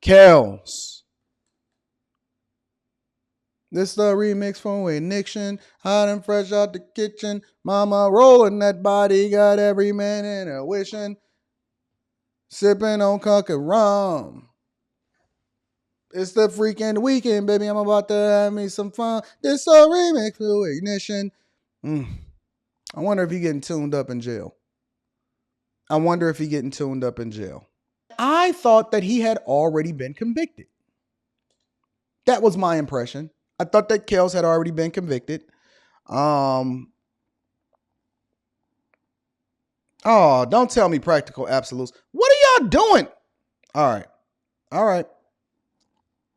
Kels. This the remix from Ignition. Hot and fresh out the kitchen. Mama rolling that body. Got every man in her wishing. Sipping on Conquer rum. It's the freaking weekend, baby. I'm about to have me some fun. This a remix for Ignition. I wonder if he getting tuned up in jail. I thought that he had already been convicted. That was my impression. I thought that Kels had already been convicted. Oh, don't tell me practical absolutes. What are y'all doing? All right.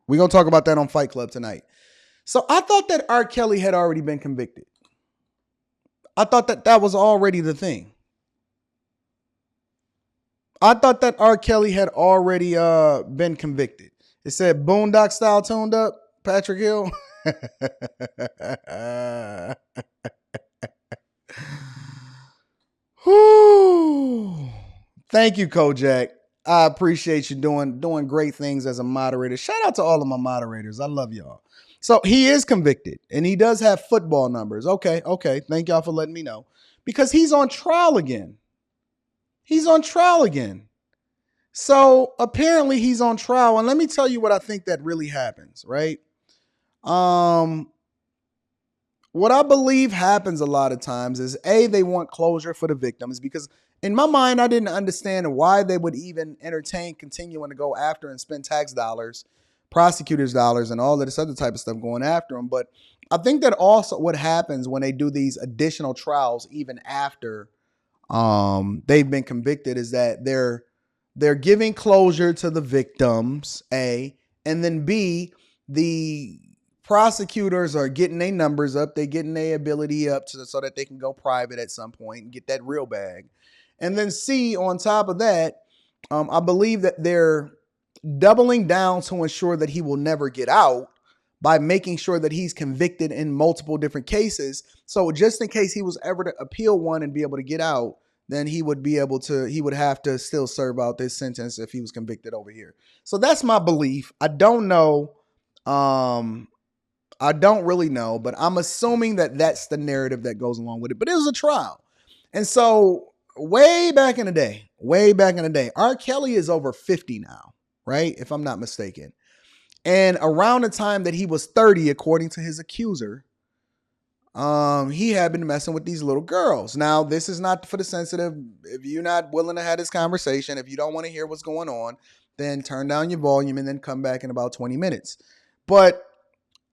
We're going to talk about that on Fight Club tonight. So I thought that R. Kelly had already been convicted. I thought that that was already the thing. I thought that R. Kelly had already been convicted. It said Boondock style tuned up, Patrick Hill. Thank you, Kojak. I appreciate you doing great things as a moderator. Shout out to all of my moderators. I love y'all. So he is convicted and he does have football numbers. Okay. Thank y'all for letting me know. Because he's on trial again. So apparently he's on trial. And let me tell you what I think that really happens, right? What I believe happens a lot of times is they want closure for the victims, because in my mind, I didn't understand why they would even entertain continuing to go after and spend tax dollars, prosecutors' dollars, and all of this other type of stuff going after them. But I think that also what happens when they do these additional trials, even after they've been convicted, is that they're giving closure to the victims, A, and then B, the prosecutors are getting their numbers up, they're getting their ability up so that they can go private at some point and get that real bag. And then C, on top of that, I believe that they're doubling down to ensure that he will never get out by making sure that he's convicted in multiple different cases. So just in case he was ever to appeal one and be able to get out, then he would have to still serve out this sentence if he was convicted over here. So that's my belief. I don't know. I don't really know, but I'm assuming that that's the narrative that goes along with it. But it was a trial. And so way back in the day, R. Kelly is over 50 now, right? If I'm not mistaken. And around the time that he was 30, according to his accuser, he had been messing with these little girls. Now, this is not for the sensitive. If you're not willing to have this conversation, if you don't want to hear what's going on, then turn down your volume and then come back in about 20 minutes. But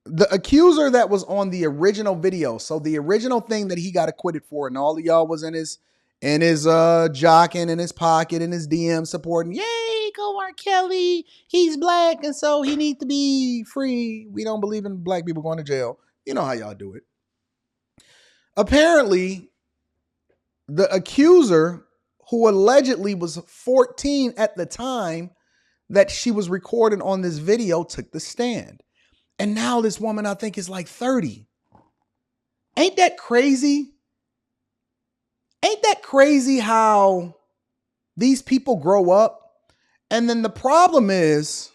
the accuser that was on the original video, so the original thing that he got acquitted for, and all of y'all was in his jocking in his pocket in his DM supporting, yay, go R. Kelly, he's black and so he needs to be free. We don't believe in black people going to jail. You know how y'all do it. Apparently, the accuser, who allegedly was 14 at the time that she was recorded on this video, took the stand. And now this woman, I think, is like 30. Ain't that crazy? Ain't that crazy how these people grow up? And then the problem is,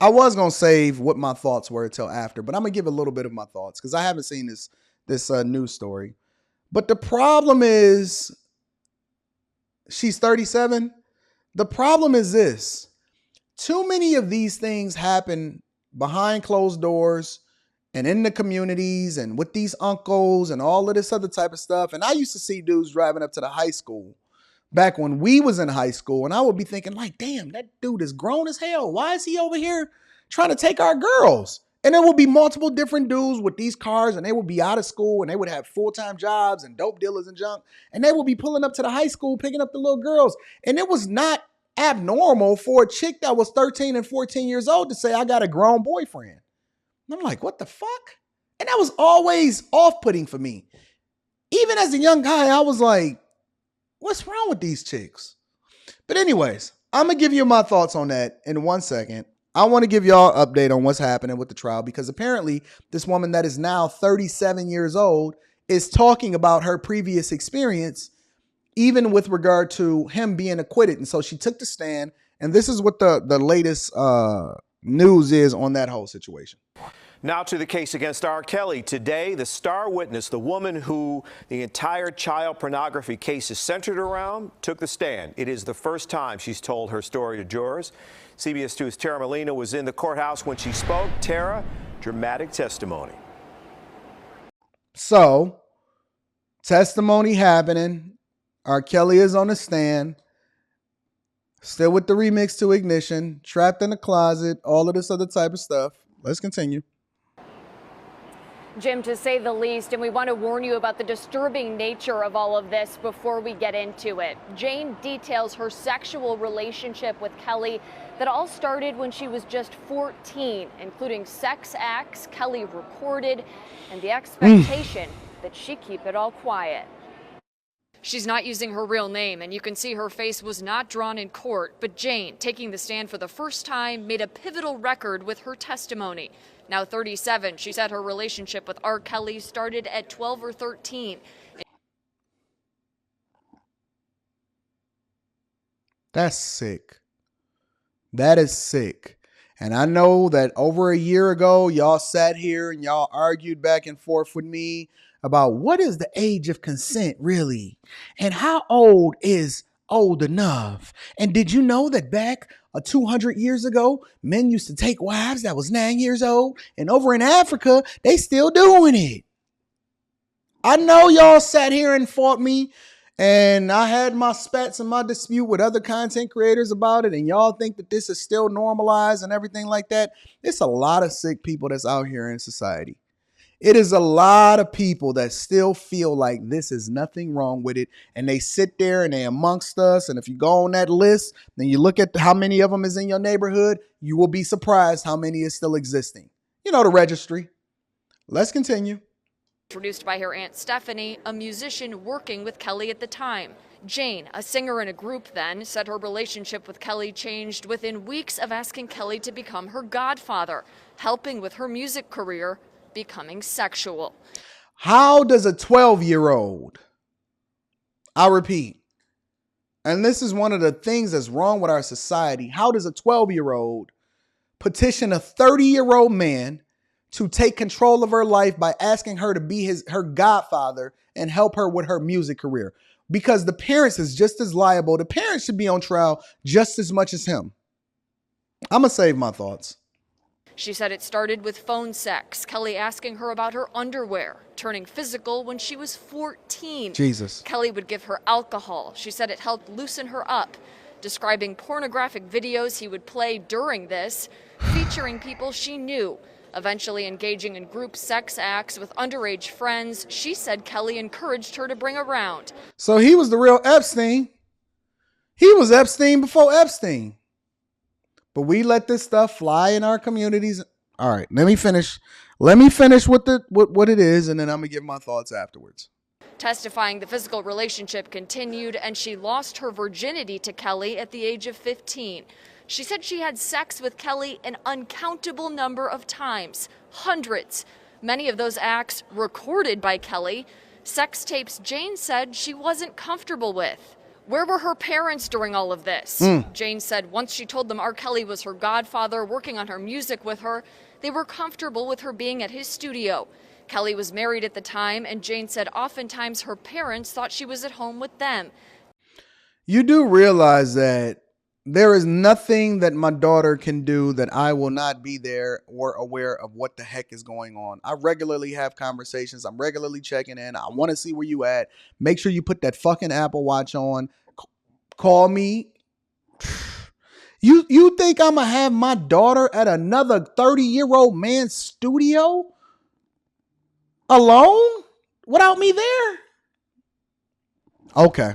I was going to save what my thoughts were until after, but I'm going to give a little bit of my thoughts because I haven't seen this news story. But the problem is, she's 37. The problem is this. Too many of these things happen behind closed doors and in the communities and with these uncles and all of this other type of stuff. And I used to see dudes driving up to the high school back when we was in high school. And I would be thinking like, damn, that dude is grown as hell. Why is he over here trying to take our girls? And there would be multiple different dudes with these cars and they would be out of school and they would have full-time jobs and dope dealers and junk. And they would be pulling up to the high school, picking up the little girls. And it was not abnormal for a chick that was 13 and 14 years old to say, I got a grown boyfriend. And I'm like, what the fuck? And that was always off-putting for me. Even as a young guy, I was like, what's wrong with these chicks? But anyways, I'm going to give you my thoughts on that in 1 second. I want to give y'all an update on what's happening with the trial because apparently this woman that is now 37 years old is talking about her previous experience, even with regard to him being acquitted. And so she took the stand And this is what the latest news is on that whole situation. Now to the case against R. Kelly. Today, the star witness, the woman who the entire child pornography case is centered around, took the stand. It is the first time she's told her story to jurors. CBS 2's Tara Molina was in the courthouse when she spoke. Tara, dramatic testimony. So, testimony happening. R. Kelly is on the stand. Still with the remix to Ignition. Trapped in the closet. All of this other type of stuff. Let's continue. Jim, to say the least, and we want to warn you about the disturbing nature of all of this before we get into it. Jane details her sexual relationship with Kelly that all started when she was just 14, including sex acts Kelly recorded and the expectation that she keep it all quiet. She's not using her real name, and you can see her face was not drawn in court. But Jane, taking the stand for the first time, made a pivotal record with her testimony. Now 37, she said her relationship with R. Kelly started at 12 or 13. That's sick. That is sick. And I know that over a year ago, y'all sat here and y'all argued back and forth with me about what is the age of consent really? And how old is old enough? And did you know that back 200 years ago, men used to take wives that was 9 years old, and over in Africa, they still doing it. I know y'all sat here and fought me, and I had my spats and my dispute with other content creators about it, and y'all think that this is still normalized and everything like that. It's a lot of sick people that's out here in society. It is a lot of people that still feel like this is nothing wrong with it. And they sit there and they amongst us. And if you go on that list, then you look at how many of them is in your neighborhood, you will be surprised how many is still existing. You know, the registry. Let's continue. Introduced by her Aunt Stephanie, a musician working with Kelly at the time. Jane, a singer in a group then, said her relationship with Kelly changed within weeks of asking Kelly to become her godfather, helping with her music career becoming sexual. How does a 12-year-old, I repeat, and this is one of the things that's wrong with our society, how does a 12-year-old petition a 30-year-old man to take control of her life by asking her to be her godfather and help her with her music career? Because the parents is just as liable. The parents should be on trial just as much as him. I'm going to save my thoughts. She said it started with phone sex, Kelly asking her about her underwear, turning physical when she was 14. Jesus. Kelly would give her alcohol. She said it helped loosen her up, describing pornographic videos he would play during this, featuring people she knew, eventually engaging in group sex acts with underage friends she said Kelly encouraged her to bring around. So he was the real Epstein. He was Epstein before Epstein. But we let this stuff fly in our communities. All right, let me finish. Let me finish with what it is, and then I'm going to give my thoughts afterwards. Testifying the physical relationship continued, and she lost her virginity to Kelly at the age of 15. She said she had sex with Kelly an uncountable number of times, hundreds. Many of those acts recorded by Kelly. Sex tapes Jane said she wasn't comfortable with. Where were her parents during all of this? Jane said once she told them R. Kelly was her godfather, working on her music with her, they were comfortable with her being at his studio. Kelly was married at the time, and Jane said oftentimes her parents thought she was at home with them. You do realize that there is nothing that my daughter can do that I will not be there or aware of what the heck is going on. I regularly have conversations. I'm regularly checking in. I want to see where you at. Make sure you put that fucking Apple Watch on. Call me. You think I'm going to have my daughter at another 30-year-old man's studio alone without me there? Okay.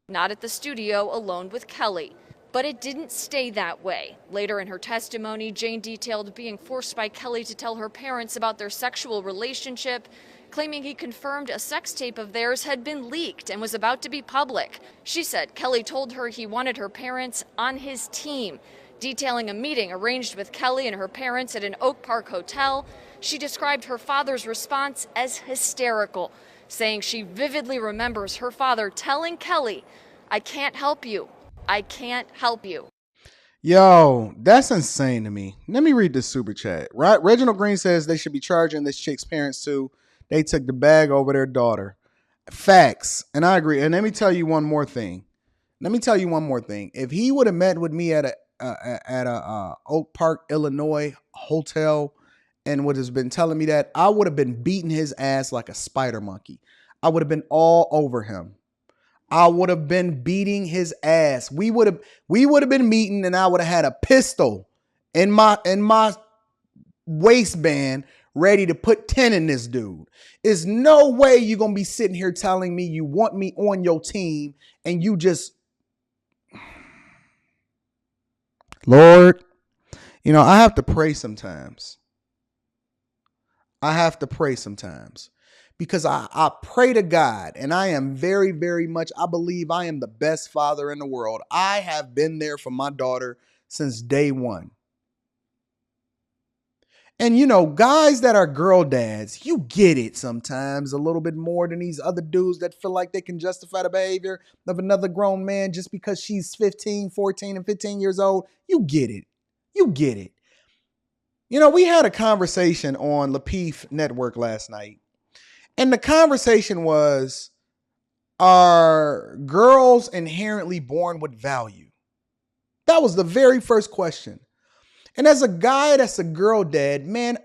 Not at the studio alone with Kelly. But it didn't stay that way. Later in her testimony, Jane detailed being forced by Kelly to tell her parents about their sexual relationship, claiming he confirmed a sex tape of theirs had been leaked and was about to be public. She said Kelly told her he wanted her parents on his team. Detailing a meeting arranged with Kelly and her parents at an Oak Park hotel, she described her father's response as hysterical, saying she vividly remembers her father telling Kelly, "I can't help you. I can't help you." Yo, that's insane to me. Let me read this super chat. Right, Reginald Green says they should be charging this chick's parents too. They took the bag over their daughter. Facts, and I agree. And let me tell you one more thing. If he would have met with me at a Oak Park, Illinois hotel and would have been telling me that, I would have been beating his ass like a spider monkey. I would have been all over him. I would have been beating his ass. We would have been meeting, and I would have had a pistol in my waistband ready to put 10 in this dude. There's no way you're going to be sitting here telling me you want me on your team and you just, Lord, I have to pray sometimes. Because I pray to God, and I am very, very much, I believe I am the best father in the world. I have been there for my daughter since day one. And guys that are girl dads, you get it sometimes a little bit more than these other dudes that feel like they can justify the behavior of another grown man just because she's 15, 14, and 15 years old. You get it. We had a conversation on Lapeef Network last night. And the conversation was, are girls inherently born with value? That was the very first question. And as a guy that's a girl dad, man,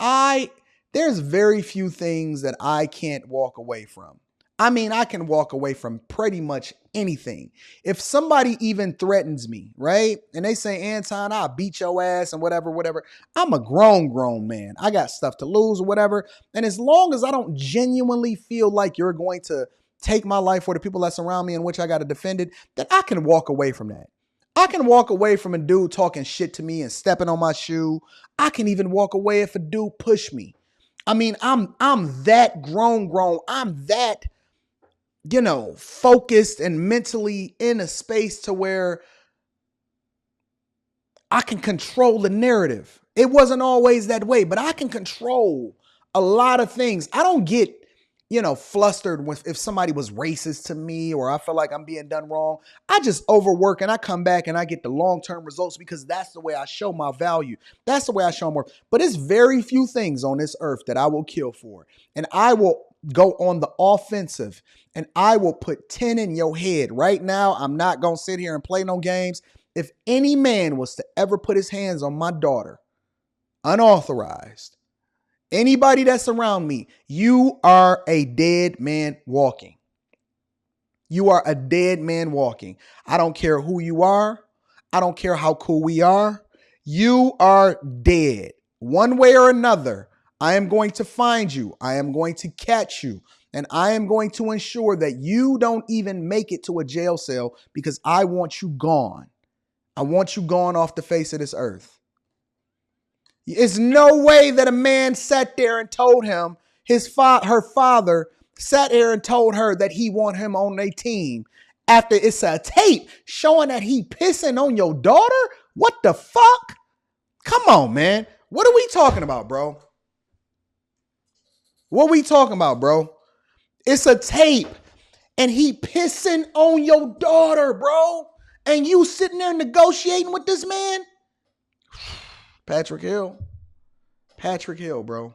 there's very few things that I can't walk away from. I mean, I can walk away from pretty much anything. If somebody even threatens me, right? And they say, Anton, I'll beat your ass and whatever. I'm a grown man. I got stuff to lose or whatever. And as long as I don't genuinely feel like you're going to take my life or the people that surround me in which I got to defend it, then I can walk away from that. I can walk away from a dude talking shit to me and stepping on my shoe. I can even walk away if a dude push me. I mean, I'm that grown. I'm that, focused and mentally in a space to where I can control the narrative. It wasn't always that way, but I can control a lot of things. I don't get, flustered if somebody was racist to me or I feel like I'm being done wrong. I just overwork and I come back and I get the long-term results because that's the way I show my value. That's the way I show more. But it's very few things on this earth that I will kill for. And I will go on the offensive and I will put 10 in your head. Right now, I'm not going to sit here and play no games. If any man was to ever put his hands on my daughter, unauthorized, anybody that's around me, you are a dead man walking. You are a dead man walking. I don't care who you are. I don't care how cool we are. You are dead. One way or another, I am going to find you. I am going to catch you. And I am going to ensure that you don't even make it to a jail cell because I want you gone. I want you gone off the face of this earth. It's no way that a man sat there and told him her father sat there and told her that he want him on their team after it's a tape showing that he pissing on your daughter. What the fuck? Come on, man. What are we talking about, bro? It's a tape and he pissing on your daughter, bro. And you sitting there negotiating with this man? Patrick Hill, bro.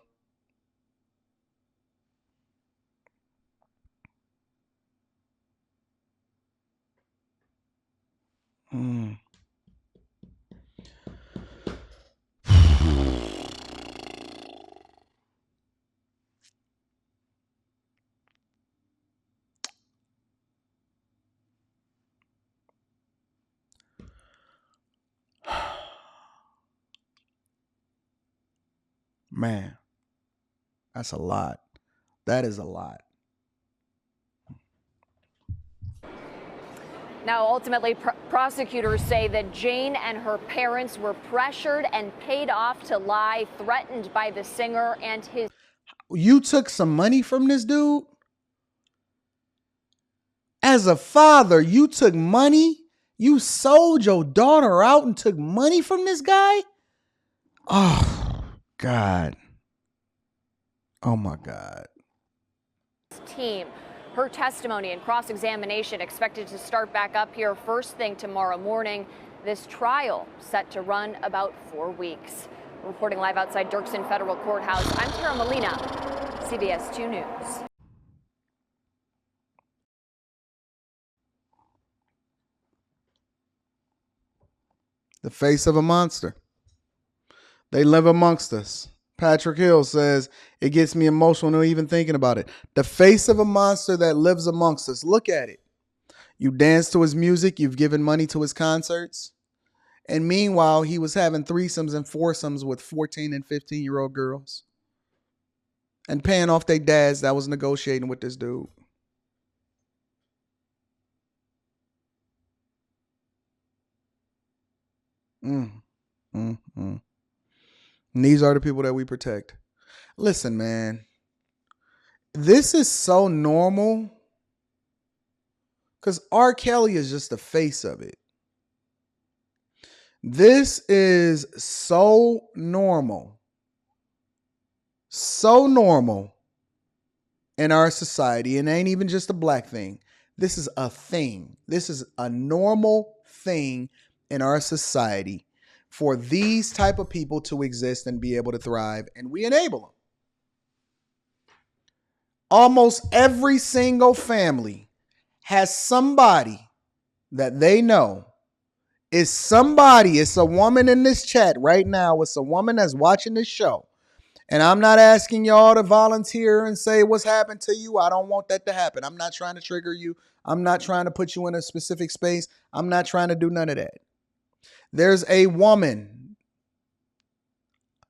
Man, that's a lot. That is a lot. Now, ultimately, prosecutors say that Jane and her parents were pressured and paid off to lie, threatened by the singer and his... You took some money from this dude? As a father, you took money? You sold your daughter out and took money from this guy? Oh, God. Oh, my God. Team. Her testimony and cross-examination expected to start back up here first thing tomorrow morning. This trial set to run about 4 weeks. Reporting live outside Dirksen Federal Courthouse, I'm Tara Molina, CBS 2 News. The face of a monster. They live amongst us. Patrick Hill says, it gets me emotional even thinking about it. The face of a monster that lives amongst us. Look at it. You dance to his music. You've given money to his concerts. And meanwhile, he was having threesomes and foursomes with 14 and 15-year-old girls. And paying off their dads that was negotiating with this dude. And these are the people that we protect. Listen, man. This is so normal. Because R. Kelly is just the face of it. This is so normal. So normal in our society. And it ain't even just a black thing. This is a thing. This is a normal thing in our society for these type of people to exist and be able to thrive. And we enable them. Almost every single family has somebody that they know is somebody. It's a woman in this chat right now. It's a woman that's watching this show. And I'm not asking y'all to volunteer and say what's happened to you. I don't want that to happen. I'm not trying to trigger you. I'm not trying to put you in a specific space. I'm not trying to do none of that. There's a woman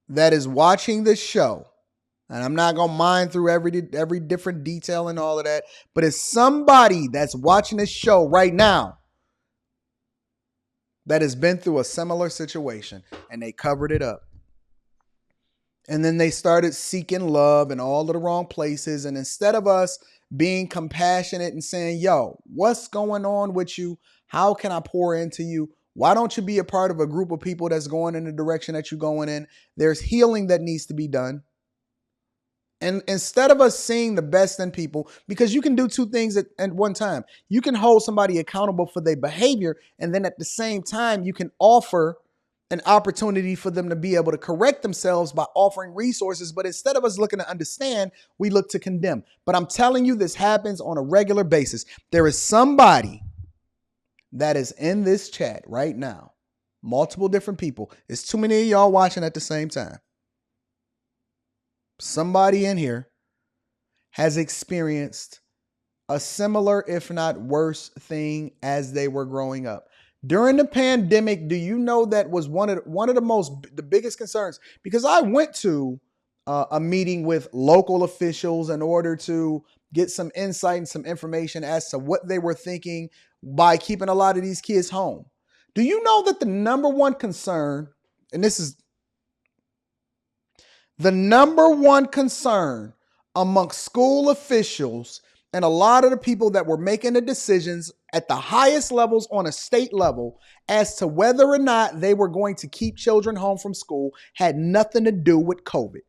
that is watching this show. And I'm not going to mine through every different detail and all of that. But it's somebody that's watching this show right now that has been through a similar situation. And they covered it up. And then they started seeking love in all of the wrong places. And instead of us being compassionate and saying, yo, what's going on with you? How can I pour into you? Why don't you be a part of a group of people that's going in the direction that you're going in? There's healing that needs to be done. And instead of us seeing the best in people, because you can do two things at one time. You can hold somebody accountable for their behavior. And then at the same time, you can offer an opportunity for them to be able to correct themselves by offering resources. But instead of us looking to understand, we look to condemn. But I'm telling you, this happens on a regular basis. There is somebody that is in this chat right now. Multiple different people. It's too many of y'all watching at the same time. Somebody in here has experienced a similar, if not worse, thing as they were growing up. During the pandemic, do you know that was one of the biggest concerns? Because I went to a meeting with local officials in order to get some insight and some information as to what they were thinking by keeping a lot of these kids home. Do you know that the number one concern, and this is the number one concern amongst school officials and a lot of the people that were making the decisions at the highest levels on a state level as to whether or not they were going to keep children home from school had nothing to do with COVID.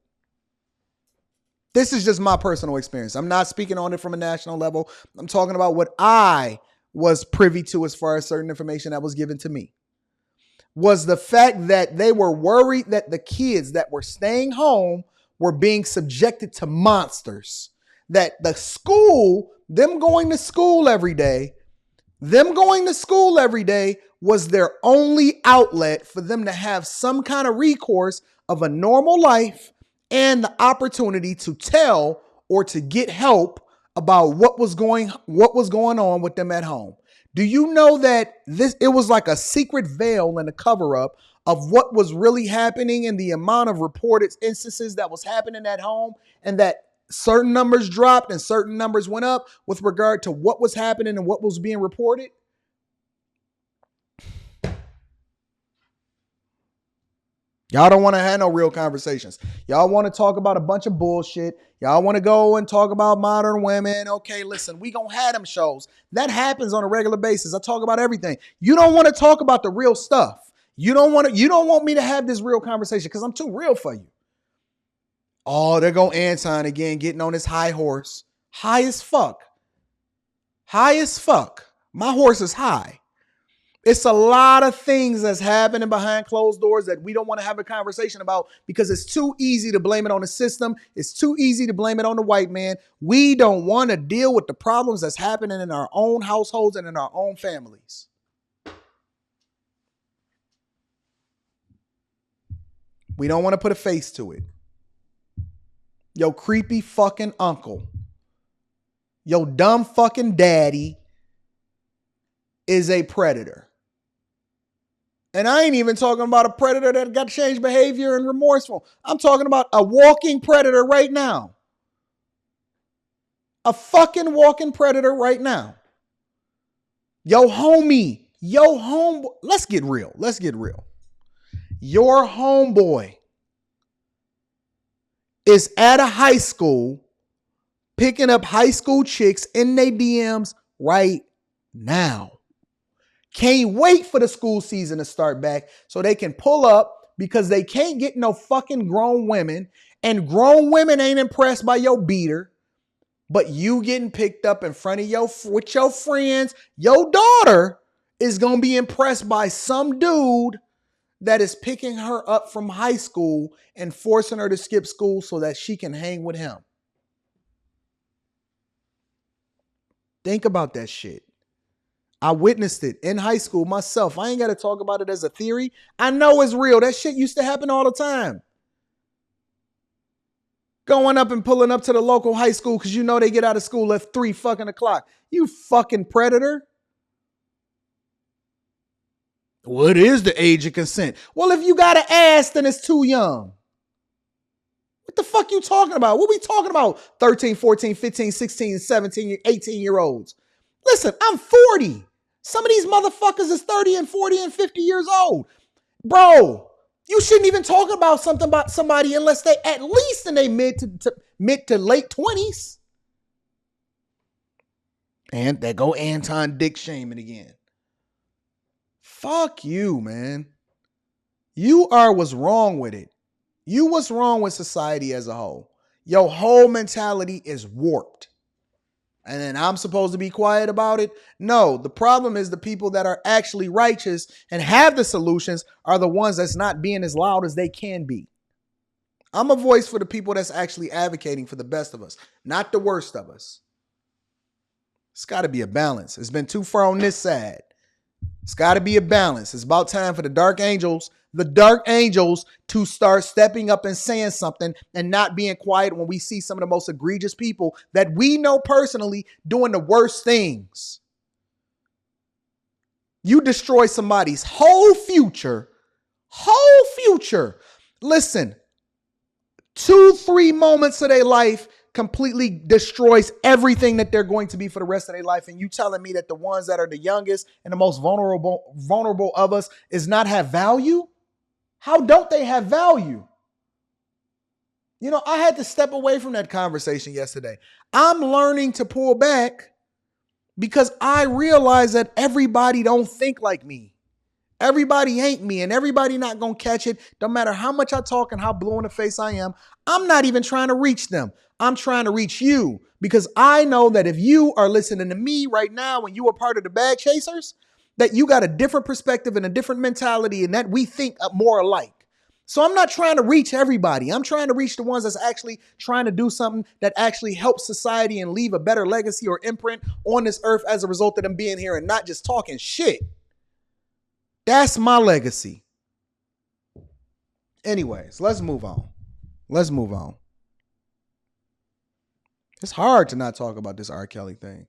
This is just my personal experience. I'm not speaking on it from a national level. I'm talking about what I was privy to as far as certain information that was given to me. Was the fact that they were worried that the kids that were staying home were being subjected to monsters. That the school, them going to school every day was their only outlet for them to have some kind of recourse of a normal life and the opportunity to tell or to get help about what was going on with them at home. Do you know that it was like a secret veil and a cover up of what was really happening and the amount of reported instances that was happening at home, and that certain numbers dropped and certain numbers went up with regard to what was happening and what was being reported? Y'all don't want to have no real conversations. Y'all want to talk about a bunch of bullshit. Y'all want to go and talk about modern women. Okay, listen, we gonna have them shows. That happens on a regular basis. I talk about everything. You don't want to talk about the real stuff. You don't want me to have this real conversation because I'm too real for you. Oh, there go Anton again, getting on his high horse. High as fuck. High as fuck. My horse is high. It's a lot of things that's happening behind closed doors that we don't want to have a conversation about because it's too easy to blame it on the system. It's too easy to blame it on the white man. We don't want to deal with the problems that's happening in our own households and in our own families. We don't want to put a face to it. Yo creepy fucking uncle, yo dumb fucking daddy is a predator. And I ain't even talking about a predator that got changed behavior and remorseful. I'm talking about a walking predator right now. A fucking walking predator right now. Yo homie, let's get real. Let's get real. Your homeboy is at a high school picking up high school chicks in their DMs right now. Can't wait for the school season to start back so they can pull up because they can't get no fucking grown women, and grown women ain't impressed by your beater, but you getting picked up in front of with your friends. Your daughter is going to be impressed by some dude that is picking her up from high school and forcing her to skip school so that she can hang with him. Think about that shit. I witnessed it in high school myself. I ain't got to talk about it as a theory. I know it's real. That shit used to happen all the time. Going up and pulling up to the local high school because you know they get out of school at 3 fucking o'clock. You fucking predator. What is the age of consent? Well, if you got to ask, then it's too young. What the fuck you talking about? What we talking about? 13, 14, 15, 16, 17, 18-year-olds. Listen, I'm 40. Some of these motherfuckers is 30 and 40 and 50 years old. Bro, you shouldn't even talk about something about somebody unless they at least in their mid to late 20s. And there go Anton dick shaming again. Fuck you, man. You are what's wrong with it. You what's wrong with society as a whole. Your whole mentality is warped. And then I'm supposed to be quiet about it? No, the problem is the people that are actually righteous and have the solutions are the ones that's not being as loud as they can be. I'm a voice for the people that's actually advocating for the best of us, not the worst of us. It's got to be a balance. It's been too far on this side. It's got to be a balance. It's about time for the dark angels to start stepping up and saying something and not being quiet when we see some of the most egregious people that we know personally doing the worst things. You destroy somebody's whole future. Listen, 2-3 moments of their life completely destroys everything that they're going to be for the rest of their life. And you telling me that the ones that are the youngest and the most vulnerable of us is not have value? How don't they have value? You know, I had to step away from that conversation yesterday. I'm learning to pull back because I realize that everybody don't think like me. Everybody ain't me, and everybody not going to catch it. Don't matter how much I talk and how blue in the face I am. I'm not even trying to reach them. I'm trying to reach you because I know that if you are listening to me right now and you are part of the bag chasers, that you got a different perspective and a different mentality and that we think more alike. So I'm not trying to reach everybody. I'm trying to reach the ones that's actually trying to do something that actually helps society and leave a better legacy or imprint on this earth as a result of them being here and not just talking shit. That's my legacy. Anyways, let's move on. It's hard to not talk about this R. Kelly thing.